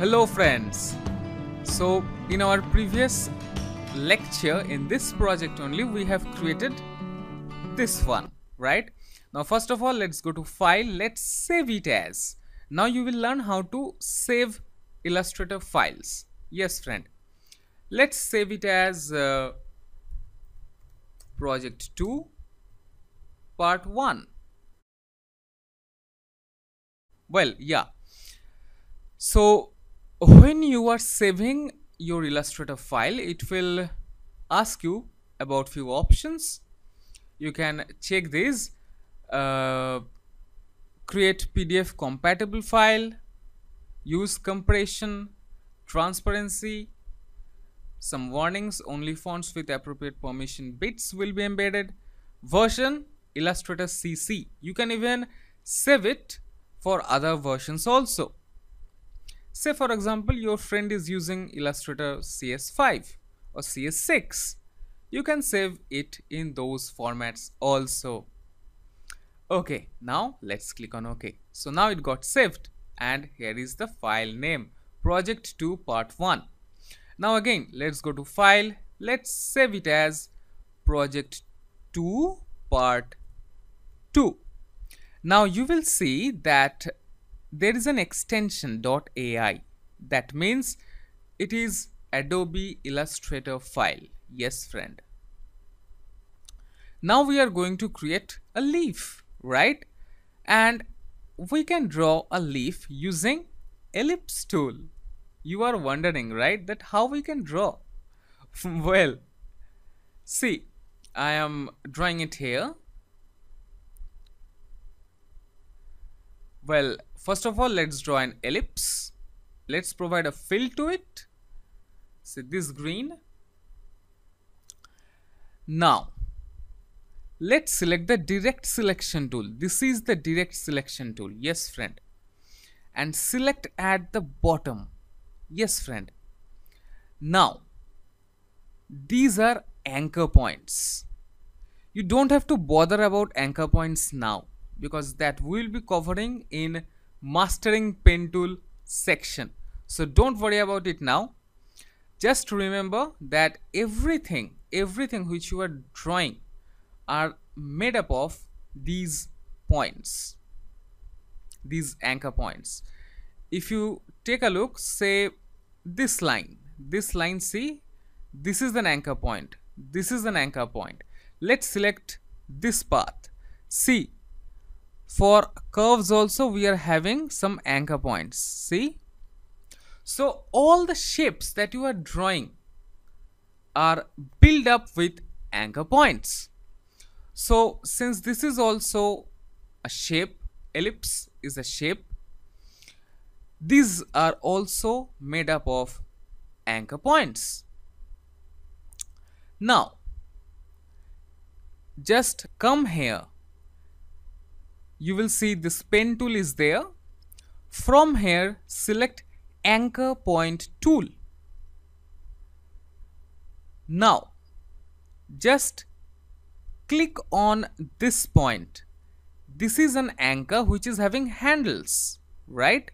Hello friends. So in our previous lecture in this project only we have created this one, right? Now first of all let's go to file, let's save it as. Now you will learn how to save Illustrator files. Yes friend. Let's save it as project 2 part 1. Well, yeah. So when you are saving your Illustrator file, it will ask you about few options. You can check these: create PDF compatible file, use compression, transparency, some warnings, only fonts with appropriate permission bits will be embedded, version Illustrator CC. You can even save it for other versions also. Say for example your friend is using Illustrator CS5 or CS6. You can save it in those formats also. Okay, now let's click on OK. So now it got saved and here is the file name, project 2 part 1. Now again let's go to file, let's save it as project 2 part 2. Now you will see that there is an extension .ai. That means it is Adobe Illustrator file. Yes friend. Now we are going to create a leaf, right? And we can draw a leaf using ellipse tool. You are wondering, right, that how we can draw? Well, see, I am drawing it here. Well, first of all, let's draw an ellipse. Let's provide a fill to it. See this green. Now, let's select the direct selection tool. This is the direct selection tool. Yes, friend. And select at the bottom. Yes, friend. Now, these are anchor points. You don't have to bother about anchor points now, because that we'll be covering in mastering pen tool section. So don't worry about it now. Just remember that everything which you are drawing are made up of these points, these anchor points. If you take a look, say this line, see, this is an anchor point, this is an anchor point. Let's select this path. See, for curves also we are having some anchor points. See, so all the shapes that you are drawing are built up with anchor points. So since this is also a shape, ellipse is a shape, these are also made up of anchor points. Now just come here. You will see this pen tool is there. From here select anchor point tool. Now just click on this point. This is an anchor which is having handles, right?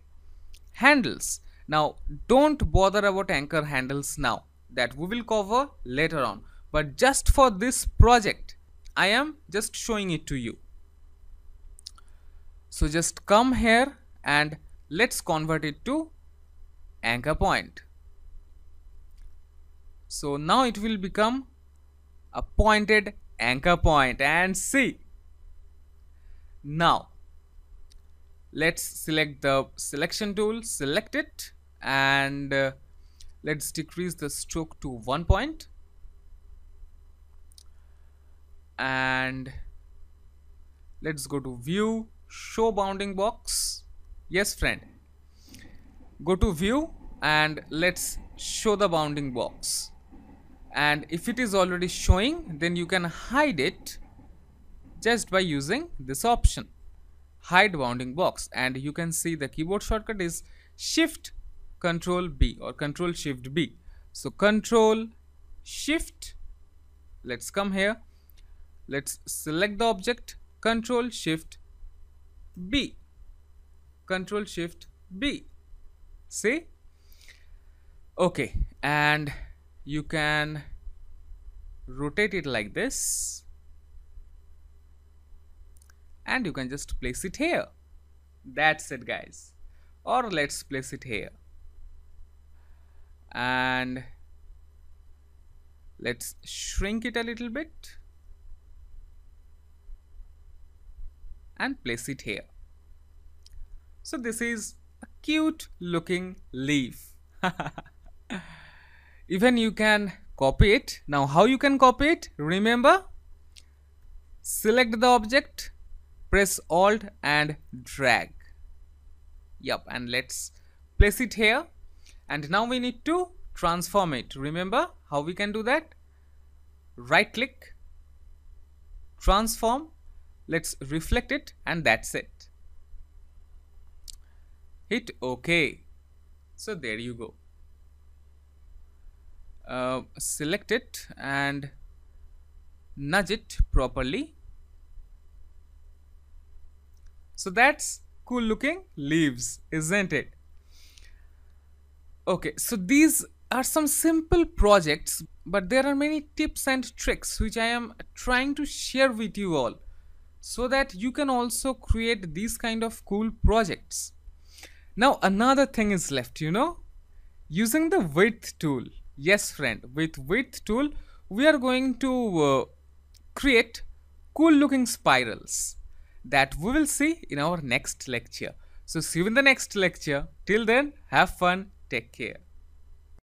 Handles. Now don't bother about anchor handles now, that we will cover later on, but just for this project I am just showing it to you. So just come here and let's convert it to anchor point. So now it will become a pointed anchor point, and see. Now let's select the selection tool, select it, and let's decrease the stroke to 1 point, and let's go to view, show bounding box. Yes friend, go to view and let's show the bounding box, and if it is already showing then you can hide it just by using this option, hide bounding box, and you can see the keyboard shortcut is Shift Control B or Control Shift B. So Control Shift, let's come here, let's select the object, Control Shift B, Control Shift B. See, Okay, and you can rotate it like this, and you can just place it here. That's it, guys. Or let's place it here, and let's shrink it a little bit and place it here. So this is a cute looking leaf. Even you can copy it. Now how you can copy it? Remember, select the object, press Alt and drag. Yup, and let's place it here. And now we need to transform it. Remember how we can do that? Right click, transform, let's reflect it, and that's it. Hit OK. So there you go. Select it and nudge it properly. So that's cool looking leaves, isn't it? Okay, so these are some simple projects, but there are many tips and tricks which I am trying to share with you all so that you can also create these kind of cool projects. Now another thing is left, using the width tool. Yes friend, with width tool we are going to create cool looking spirals that we will see in our next lecture. So see you in the next lecture. Till then, have fun, take care.